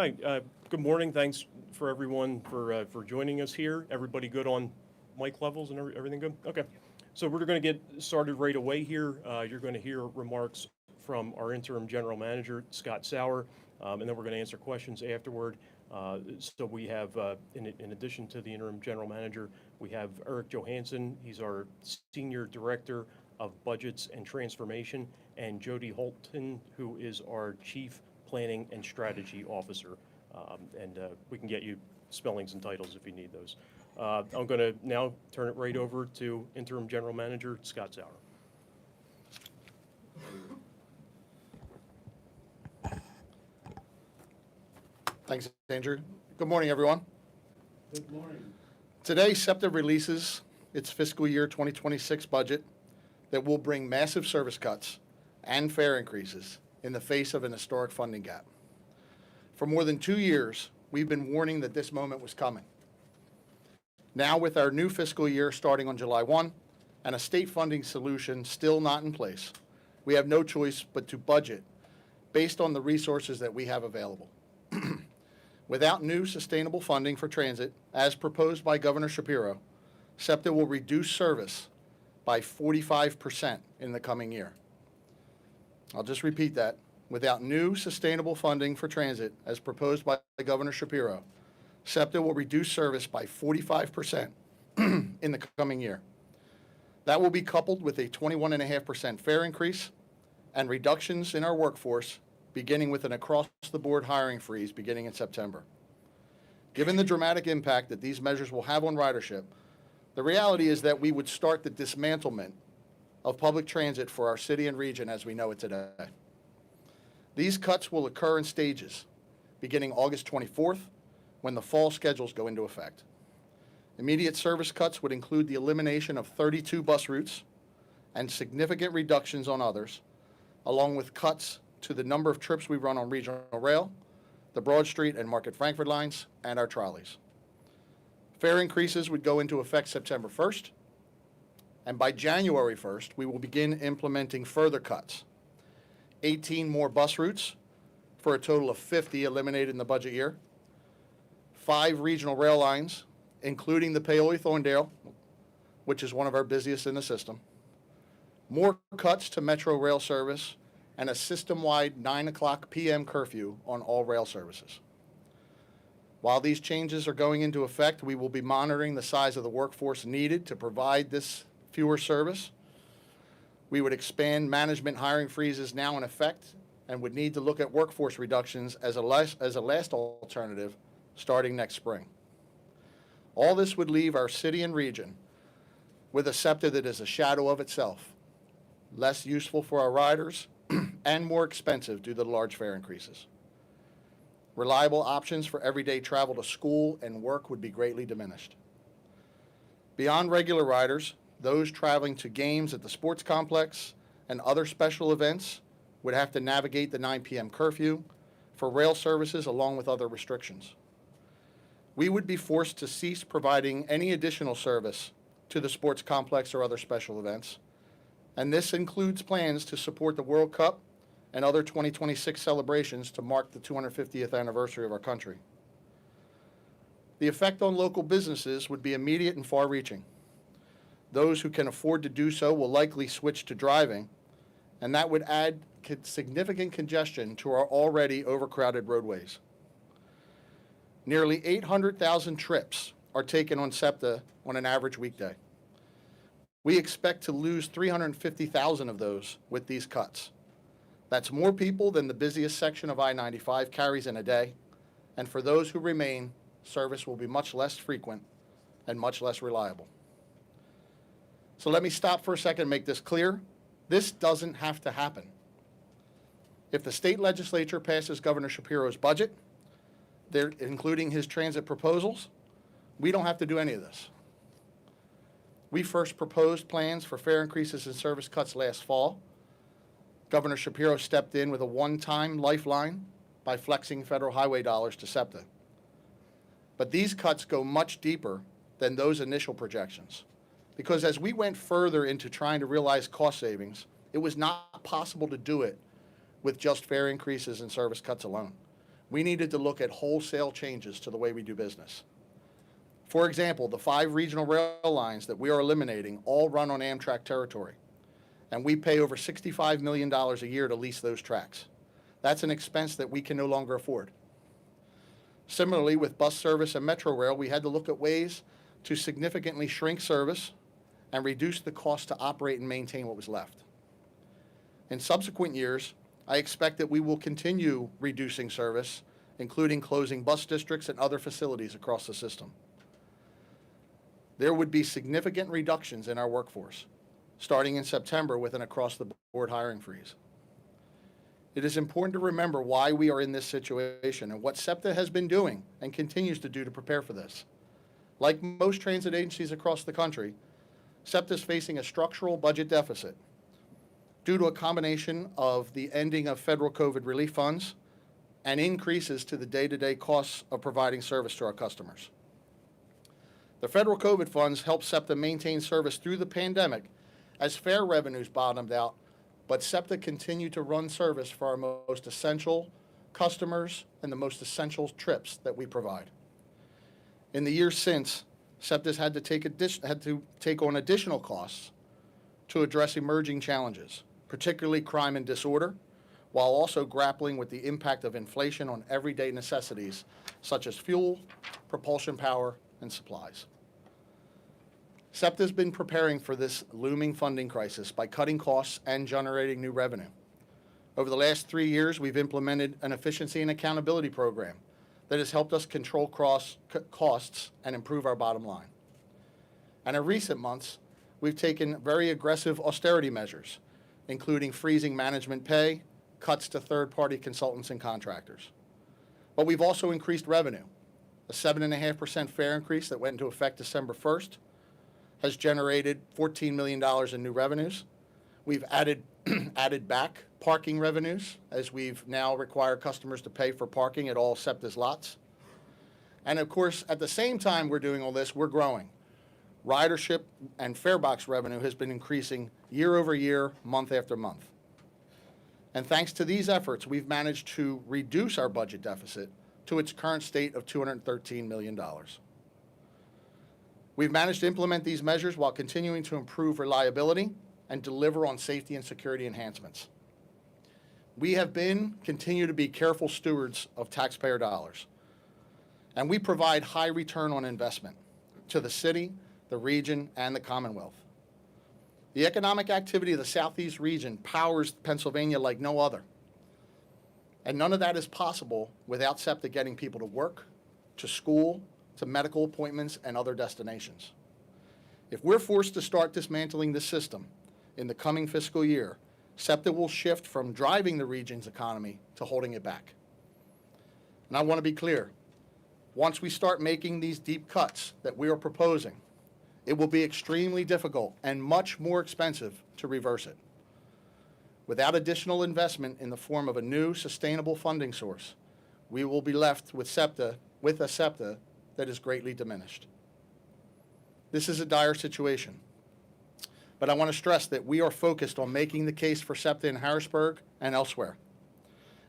Hi, good morning. Thanks for everyone for joining us here. Everybody good on mic levels and everything good? Okay. So we're going to get started right away here. You're going to hear remarks from our interim general manager, Scott Sauer, and then we're going to answer questions afterward. So we have, in addition to the interim general manager, we have Eric Johansson. He's our senior director of budgets and transformation, and Jody Holton, who is our chief planning and strategy officer. And we can get you spellings and titles if you need those. I'm going to now turn it right over to interim general manager Scott Sauer. Thanks, Andrew. Good morning, everyone. Good morning. Today, SEPTA releases its fiscal year 2026 budget that will bring massive service cuts and fare increases in the face of an historic funding gap. For more than 2 years, we've been warning that this moment was coming. Now, with our new fiscal year starting on July 1 and a state funding solution still not in place, we have no choice but to budget based on the resources that we have available. Without new sustainable funding for transit, as proposed by Governor Shapiro, SEPTA will reduce service by 45% in the coming year. I'll just repeat that. Without new sustainable funding for transit, as proposed by Governor Shapiro, SEPTA will reduce service by 45% in the coming year. That will be coupled with a 21.5% fare increase and reductions in our workforce, beginning with an across-the-board hiring freeze beginning in September. Given the dramatic impact that these measures will have on ridership, the reality is that we would start the dismantlement of public transit for our city and region as we know it today. These cuts will occur in stages, beginning August 24th, when the fall schedules go into effect. Immediate service cuts would include the elimination of 32 bus routes and significant reductions on others, along with cuts to the number of trips we run on regional rail, the Broad Street and Market Frankford lines, and our trolleys. Fare increases would go into effect September 1st, and by January 1st, we will begin implementing further cuts. 18 more bus routes for a total of 50 eliminated in the budget year, 5 regional rail lines, including the Paoli-Thorndale, which is one of our busiest in the system, more cuts to Metro rail service, and a system-wide 9 o'clock p.m. curfew on all rail services. While these changes are going into effect, we will be monitoring the size of the workforce needed to provide this fewer service. We would expand management hiring freezes now in effect and would need to look at workforce reductions as a last alternative starting next spring. All this would leave our city and region with a SEPTA that is a shadow of itself, less useful for our riders, and more expensive due to the large fare increases. Reliable options for everyday travel to school and work would be greatly diminished. Beyond regular riders, those traveling to games at the sports complex and other special events would have to navigate the 9 p.m. curfew for rail services along with other restrictions. We would be forced to cease providing any additional service to the sports complex or other special events, and this includes plans to support the World Cup and other 2026 celebrations to mark the 250th anniversary of our country. The effect on local businesses would be immediate and far-reaching. Those who can afford to do so will likely switch to driving, and that would add significant congestion to our already overcrowded roadways. Nearly 800,000 trips are taken on SEPTA on an average weekday. We expect to lose 350,000 of those with these cuts. That's more people than the busiest section of I-95 carries in a day, and for those who remain, service will be much less frequent and much less reliable. So let me stop for a second and make this clear. This doesn't have to happen. If the state legislature passes Governor Shapiro's budget, including his transit proposals, we don't have to do any of this. We first proposed plans for fare increases and service cuts last fall. Governor Shapiro stepped in with a one-time lifeline by flexing federal highway dollars to SEPTA. But these cuts go much deeper than those initial projections, because as we went further into trying to realize cost savings, it was not possible to do it with just fare increases and service cuts alone. we needed to look at wholesale changes to the way we do business. For example, the 5 regional rail lines that we are eliminating all run on Amtrak territory, and we pay over $65 million a year to lease those tracks. That's an expense that we can no longer afford. Similarly, with bus service and Metro Rail, we had to look at ways to significantly shrink service and reduce the cost to operate and maintain what was left. In subsequent years, I expect that we will continue reducing service, including closing bus districts and other facilities across the system. There would be significant reductions in our workforce, starting in September with an across-the-board hiring freeze. It is important to remember why we are in this situation and what SEPTA has been doing and continues to do to prepare for this. Like most transit agencies across the country, SEPTA is facing a structural budget deficit due to a combination of the ending of federal COVID relief funds and increases to the day-to-day costs of providing service to our customers. The federal COVID funds helped SEPTA maintain service through the pandemic as fare revenues bottomed out, but SEPTA continued to run service for our most essential customers and the most essential trips that we provide. In the years since, SEPTA had to take on additional costs to address emerging challenges, particularly crime and disorder, while also grappling with the impact of inflation on everyday necessities such as fuel, propulsion power, and supplies. SEPTA has been preparing for this looming funding crisis by cutting costs and generating new revenue. Over the last 3 years, we've implemented an efficiency and accountability program that has helped us control costs and improve our bottom line. And in recent months, we've taken very aggressive austerity measures, including freezing management pay, cuts to third-party consultants and contractors. But we've also increased revenue. A 7.5% fare increase that went into effect December 1st has generated $14 million in new revenues. We've added back parking revenues, as we've now required customers to pay for parking at all SEPTA's lots. And of course, at the same time we're doing all this, we're growing. Ridership and fare box revenue has been increasing year over year, month after month. And thanks to these efforts, we've managed to reduce our budget deficit to its current state of $213 million. We've managed to implement these measures while continuing to improve reliability and deliver on safety and security enhancements. We have continue to be careful stewards of taxpayer dollars, and we provide high return on investment to the city, the region, and the Commonwealth. The economic activity of the Southeast region powers Pennsylvania like no other, and none of that is possible without SEPTA getting people to work, to school, to medical appointments, and other destinations. If we're forced to start dismantling this system in the coming fiscal year, SEPTA will shift from driving the region's economy to holding it back. And I want to be clear, once we start making these deep cuts that we are proposing, it will be extremely difficult and much more expensive to reverse it. Without additional investment in the form of a new sustainable funding source, we will be left with a SEPTA that is greatly diminished. This is a dire situation, but I want to stress that we are focused on making the case for SEPTA in Harrisburg and elsewhere.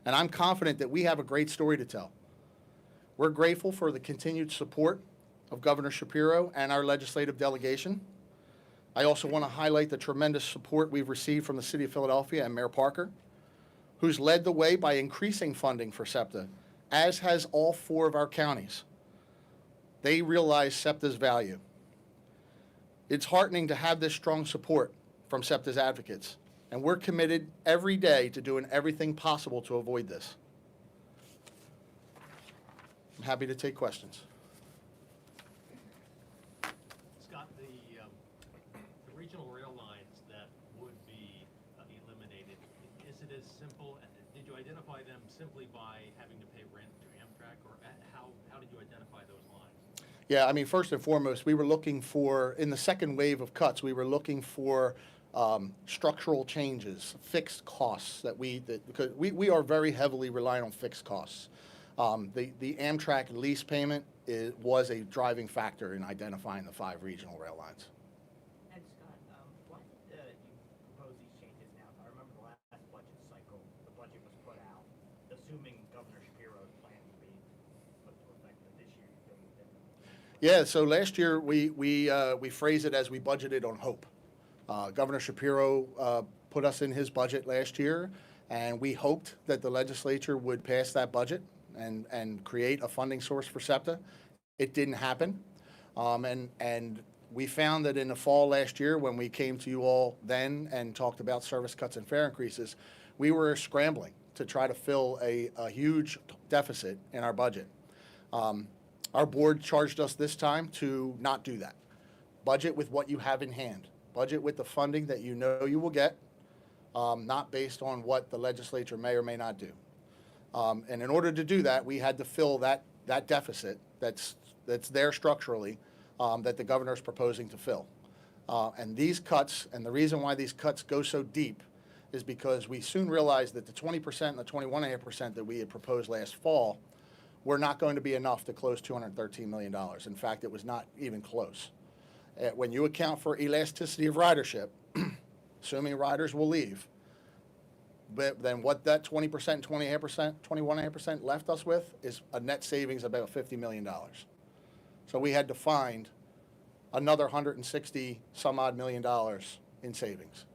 And I'm confident that we have a great story to tell. We're grateful for the continued support of Governor Shapiro and our legislative delegation. I also want to highlight the tremendous support we've received from the City of Philadelphia and Mayor Parker, who's led the way by increasing funding for SEPTA, as has all 4 of our counties. They realize SEPTA's value. It's heartening to have this strong support from SEPTA's advocates, and we're committed every day to doing everything possible to avoid this. I'm happy to take questions. Scott, the regional rail lines that would be eliminated, is it as simple, did you identify them simply by having to pay rent to Amtrak, or how did you identify those lines? Yeah, I mean, first and foremost, we were looking for, in the second wave of cuts, we were looking for structural changes, fixed costs because we are very heavily reliant on fixed costs. The Amtrak lease payment was a driving factor in identifying the 5 regional rail lines. And Scott, why did you propose these changes now? If I remember the last budget cycle, the budget was put out assuming Governor Shapiro's plan Yeah, so last year we phrased it as we budgeted on hope. Governor Shapiro put us in his budget last year, and we hoped that the legislature would pass that budget and create a funding source for SEPTA. It didn't happen, and we found that in the fall last year, when we came to you all then and talked about service cuts and fare increases, we were scrambling to try to fill a huge deficit in our budget. Our board charged us this time to not do that. Budget with what you have in hand. Budget with the funding that you know you will get, not based on what the legislature may or may not do. And in order to do that, we had to fill that deficit that's there structurally that the governor is proposing to fill. And these cuts, and the reason why these cuts go so deep is because we soon realized that the 20% and the 21.5% that we had proposed last fall were not going to be enough to close $213 million. In fact, it was not even close. When you account for elasticity of ridership, assuming riders will leave, but then what that 20%, 20.5%, 21.5% left us with is a net savings of about $50 million. So we had to find another 160 some odd million dollars in savings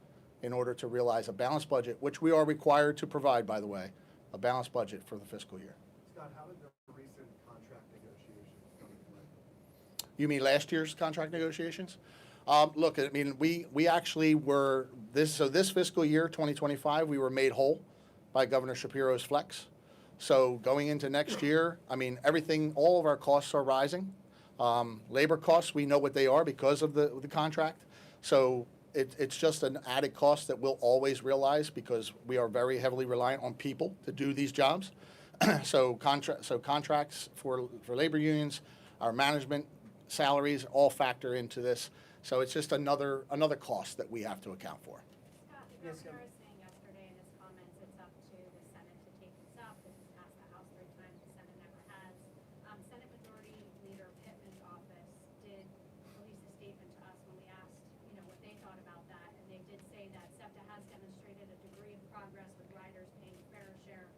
in order to realize a balanced budget, which we are required to provide, by the way, a balanced budget for the fiscal year. Scott, how did the recent contract negotiations come to play? You mean last year's contract negotiations? Look, I mean, we actually were, this fiscal year, 2025, we were made whole by Governor Shapiro's flex. So going into next year, I mean, everything, all of our costs are rising. Labor costs, we know what they are because of the contract. So it's just an added cost that we'll always realize because we are very heavily reliant on people to do these jobs. So contracts for labor unions, our management salaries all factor into this. So it's just another cost that we have to account for. Scott, the Yes, governor is saying yesterday in his comments, it's up to the Senate to take this up. This has passed the House 3 times, the Senate never has. Senate Majority Leader Pittman's office did release a statement to us when we asked, what they thought about that. And they did say that SEPTA has demonstrated a degree of progress with riders paying fair share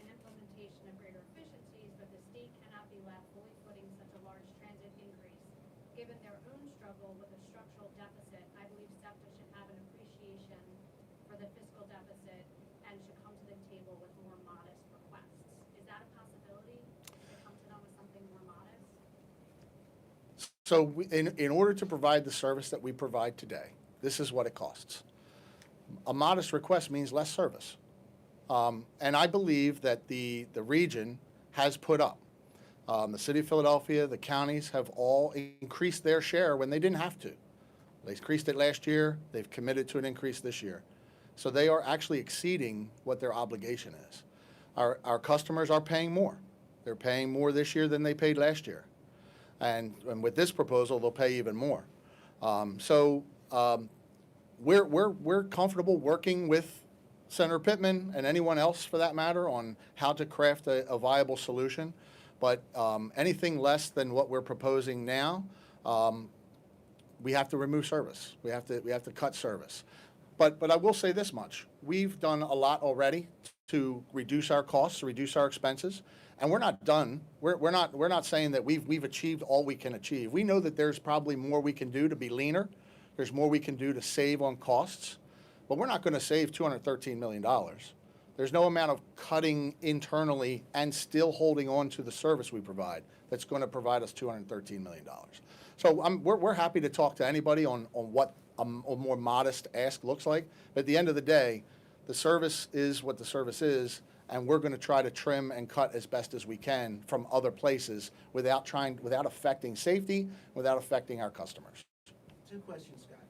and implementation of greater efficiencies, but the state cannot be left fully footing such a large transit increase. Given their own struggle with a structural deficit, I believe SEPTA should have an appreciation for the fiscal deficit and should come to the table with more modest requests. Is that a possibility, to come to them with something more modest? So in order to provide the service that we provide today, this is what it costs. A modest request means less service. And I believe that the region has put up. The city of Philadelphia, the counties have all increased their share when they didn't have to. They increased it last year. They've committed to an increase this year. So they are actually exceeding what their obligation is. Our customers are paying more. They're paying more this year than they paid last year. And with this proposal, they'll pay even more. We're comfortable working with Senator Pittman and anyone else for that matter on how to craft a viable solution. But anything less than what we're proposing now, we have to remove service. We have to cut service. But I will say this much: we've done a lot already to reduce our costs, reduce our expenses, and we're not done. We're not saying that we've achieved all we can achieve. We know that there's probably more we can do to be leaner. There's more we can do to save on costs, but we're not going to save $213 million. There's no amount of cutting internally and still holding on to the service we provide that's going to provide us $213 million. So we're happy to talk to anybody on what a more modest ask looks like. But at the end of the day, the service is what the service is, and we're going to try to trim and cut as best as we can from other places without affecting safety, without affecting our customers. Two questions, Scott.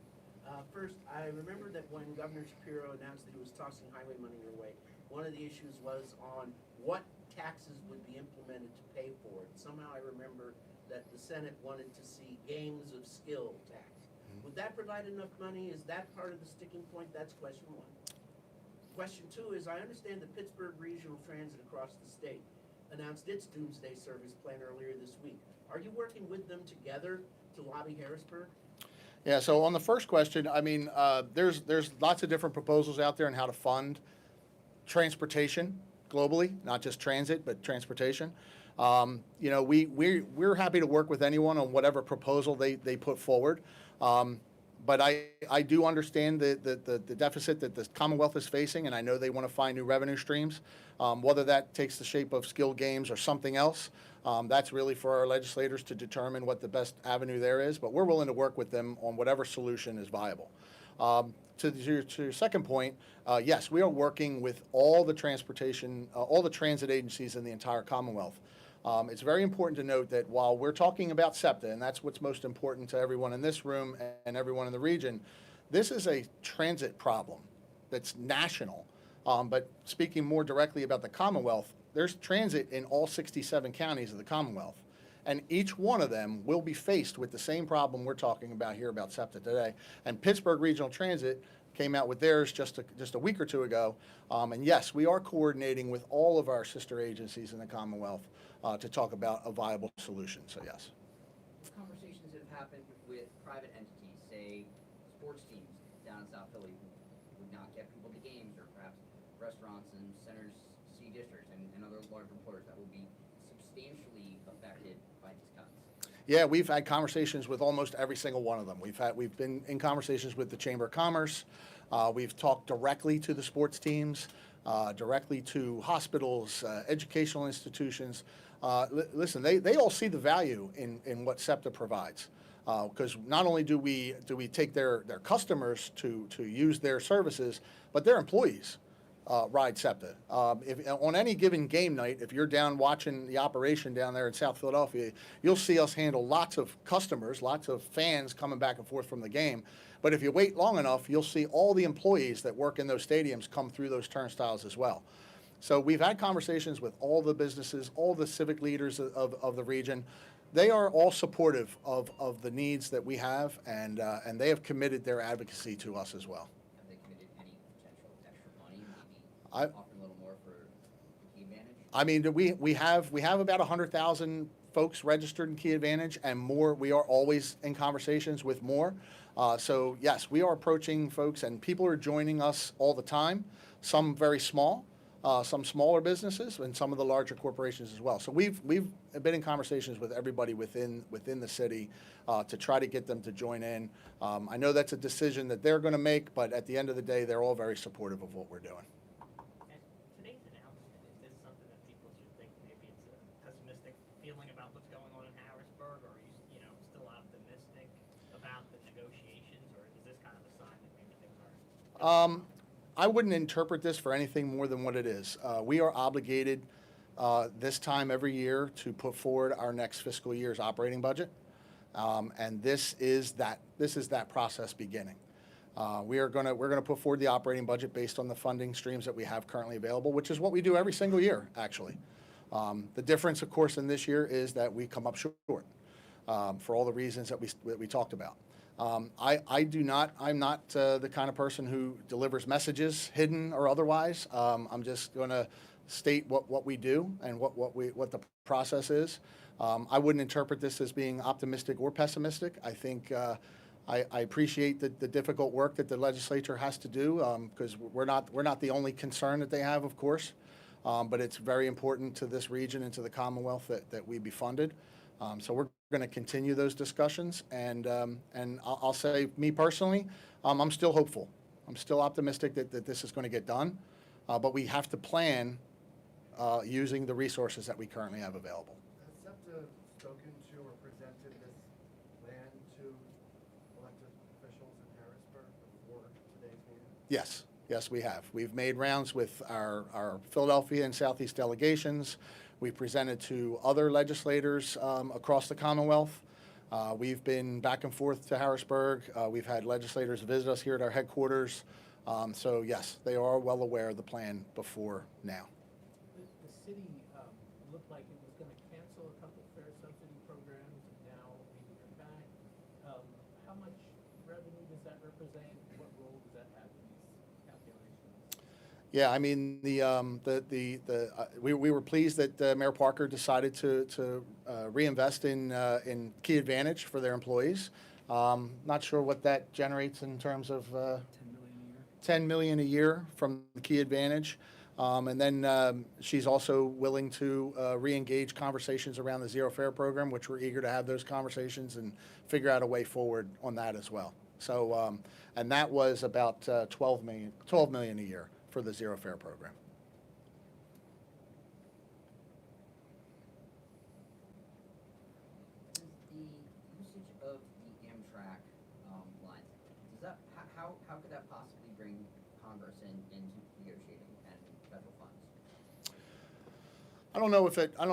First, I remember that when Governor Shapiro announced that he was tossing highway money your way, one of the issues was on what taxes would be implemented to pay for it. Somehow I remember that the Senate wanted to see games of skill tax. Would that provide enough money? Is that part of the sticking point? That's question one. Question two is, I understand that Pittsburgh Regional Transit across the state announced its doomsday service plan earlier this week. Are you working with them together to lobby Harrisburg? Yeah, so on the first question, I mean, there's lots of different proposals out there on how to fund transportation globally, not just transit, but transportation. You know, we're happy to work with anyone on whatever proposal they put forward. But I do understand the deficit that the Commonwealth is facing, and I know they want to find new revenue streams. Whether that takes the shape of skill games or something else, that's really for our legislators to determine what the best avenue there is. But we're willing to work with them on whatever solution is viable. To your second point, yes, we are working with all the transit agencies in the entire Commonwealth. It's very important to note that while we're talking about SEPTA, and that's what's most important to everyone in this room and everyone in the region, this is a transit problem that's national. But speaking more directly about the Commonwealth, there's transit in all 67 counties of the Commonwealth. And each one of them will be faced with the same problem we're talking about here about SEPTA today. And Pittsburgh Regional Transit came out with theirs just a week or two ago. And yes, we are coordinating with all of our sister agencies in the Commonwealth to talk about a viable solution. So yes. Conversations that have happened with private entities, say sports teams down in South Philly who would not get people to games, or perhaps restaurants and centers, C districts, and other large employers that will be substantially affected by these cuts? Yeah, we've had conversations with almost every single one of them. We've been in conversations with the Chamber of Commerce. We've talked directly to the sports teams, directly to hospitals, educational institutions. Listen, they all see the value in what SEPTA provides, because not only do we take their customers to use their services, but their employees ride SEPTA. If on any given game night, if you're down watching the operation down there in South Philadelphia, you'll see us handle lots of customers, lots of fans coming back and forth from the game. But if you wait long enough, you'll see all the employees that work in those stadiums come through those turnstiles as well. So we've had conversations with all the businesses, all the civic leaders of the region. They are all supportive of the needs that we have, and they have committed their advocacy to us as well. Have they committed any potential extra money, maybe offering a little more for the Key Advantage? I mean, we have about 100,000 folks registered in Key Advantage, and more. We are always in conversations with more. So yes, we are approaching folks, and people are joining us all the time. Some very small, some smaller businesses, and some of the larger corporations as well. So we've been in conversations with everybody within the city to try to get them to join in. I know that's a decision that they're going to make, but at the end of the day, they're all very supportive of what we're doing. And today's announcement, is this something that people should think maybe it's a pessimistic feeling about what's going on in Harrisburg, or are you know, still optimistic about the negotiations, or is this kind of a sign that maybe things are? I wouldn't interpret this for anything more than what it is. We are obligated this time every year to put forward our next fiscal year's operating budget, and this is that process beginning. We're gonna put forward the operating budget based on the funding streams that we have currently available, which is what we do every single year, actually. The difference, of course, in this year is that we come up short for all the reasons that we talked about. I'm not the kind of person who delivers messages, hidden or otherwise. I'm just going to state what we do and what the process is. I wouldn't interpret this as being optimistic or pessimistic. I think I appreciate the difficult work that the legislature has to do, because we're not the only concern that they have, of course. But it's very important to this region and to the Commonwealth that we be funded. So we're going to continue those discussions, and I'll say, me personally, I'm still hopeful. I'm still optimistic that this is going to get done, but we have to plan using the resources that we currently have available. Has SEPTA spoken to or presented this plan to elected officials in Harrisburg before today's meeting? Yes, we have. We've made rounds with our Philadelphia and Southeast delegations. We presented to other legislators across the Commonwealth. We've been back and forth to Harrisburg. We've had legislators visit us here at our headquarters. So yes, they are well aware of the plan before now. The city looked like it was going to cancel a couple fare subsidy programs, and now maybe they're back. How much revenue does that represent? What role does that have in these calculations? Yeah, I mean, we were pleased that Mayor Parker decided to reinvest in Key Advantage for their employees. Not sure what that generates in terms of $10 million a year from Key Advantage. And then she's also willing to re-engage conversations around the Zero Fare program, which we're eager to have those conversations and figure out a way forward on that as well. So, and that was about $12 million a year for the Zero Fare program. Does the usage of the Amtrak lines, does that, how could that possibly bring Congress into negotiating and federal funds? I don't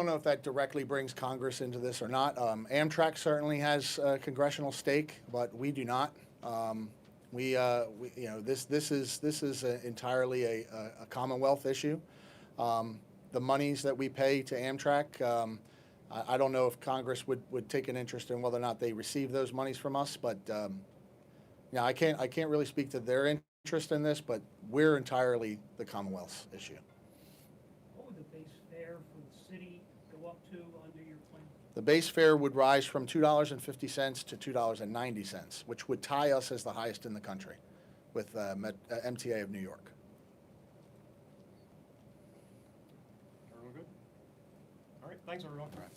know if that directly brings Congress into this or not. Amtrak certainly has a congressional stake, but we do not. We you know, this is entirely a Commonwealth issue. The monies that we pay to Amtrak, I don't know if Congress would take an interest in whether or not they receive those monies from us, but yeah, I can't really speak to their interest in this, but we're entirely the Commonwealth's issue. What would the base fare for the city go up to under your plan? The base fare would rise from $2.50 to $2.90, which would tie us as the highest in the country with MTA of New York. Everyone good? All right, thanks, everyone. All right.